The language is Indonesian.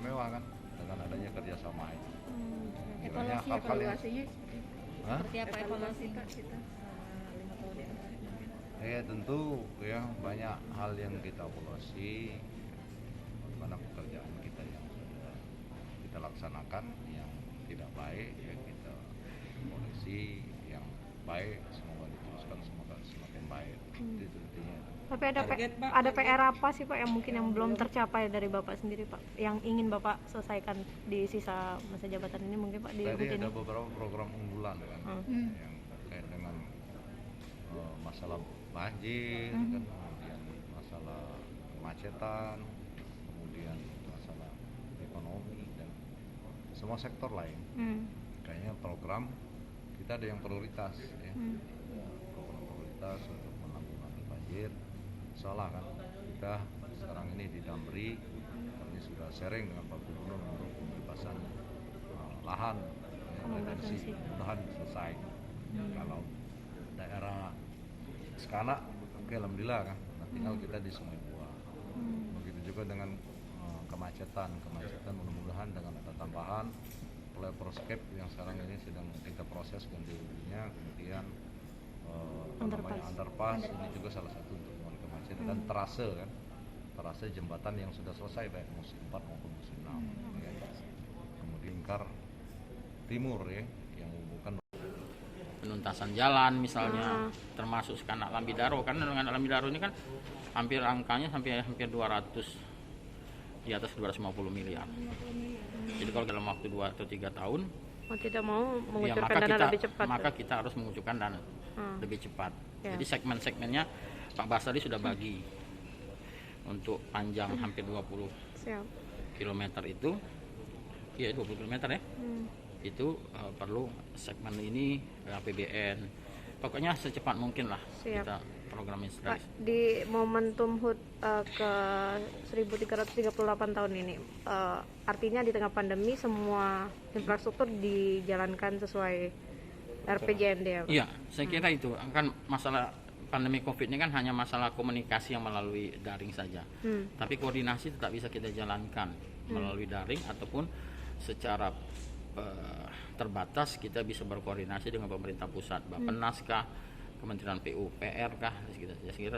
istimewa kan dengan adanya kerjasama itu. Kiranya Evaluasi hal-hal yang evaluasinya seperti apa evaluasinya? kita selama 5 tahun ini? tentu ya banyak hal yang kita evaluasi, bagaimana pekerjaan kita yang sudah kita laksanakan yang tidak baik ya kita koreksi, yang baik semoga diteruskan, semoga semakin baik. Itu intinya. Tapi ada PR apa sih Pak yang mungkin yang belum tercapai dari Bapak sendiri Pak, yang ingin Bapak selesaikan di sisa masa jabatan ini mungkin Pak di Tadi Hut ada ini? beberapa program unggulan kan yang terkait dengan masalah banjir, kan, kemudian masalah kemacetan, kemudian masalah ekonomi dan semua sektor lain. Kayaknya program kita ada yang prioritas ya. Program prioritas untuk menanggulangi banjir. Soalnya kan kita sekarang ini di Damri, kami sudah sharing dengan Pak Gubernur untuk pembebasan lahan retensi, mudah-mudahan selesai. Kalau daerah Sekanak, oke, alhamdulillah kan. Nah, tinggal kita di Sungai Buah. Begitu juga dengan kemacetan mudah-mudahan dengan ada tambahan Proscape yang sekarang ini sedang kita proses ganti ruginya, kemudian underpass ini juga salah satu untuk mengurangi kemacetan dan terase jembatan yang sudah selesai baik musim 4 maupun musim 6 ya. Kemudian Lingkar Timur ya yang menghubungkan penuntasan jalan misalnya, termasuk Sekanak Lambidaro, karena dengan Lambidaro ini kan hampir angkanya hampir 200, di atas 250 miliar. Jadi kalau dalam waktu 2 atau 3 tahun mau tidak mau ya, mengucurkan dana lebih cepat. Maka kita harus mengucurkan dana lebih cepat. Jadi segmen-segmennya Pak Basari sudah bagi untuk panjang hampir 20 km itu, ya 20 km ya. Itu perlu segmen ini APBN. Pokoknya secepat mungkin lah kita program ini. Pak, di momentum HUT ke 1338 tahun ini, artinya di tengah pandemi semua infrastruktur dijalankan sesuai RPJMD ya Pak? Iya, saya kira itu kan masalah pandemi COVID ini kan hanya masalah komunikasi yang melalui daring saja. Tapi koordinasi tetap bisa kita jalankan melalui daring ataupun secara terbatas kita bisa berkoordinasi dengan pemerintah pusat, Bappenas kah, Kementerian PUPR kah, saya kira.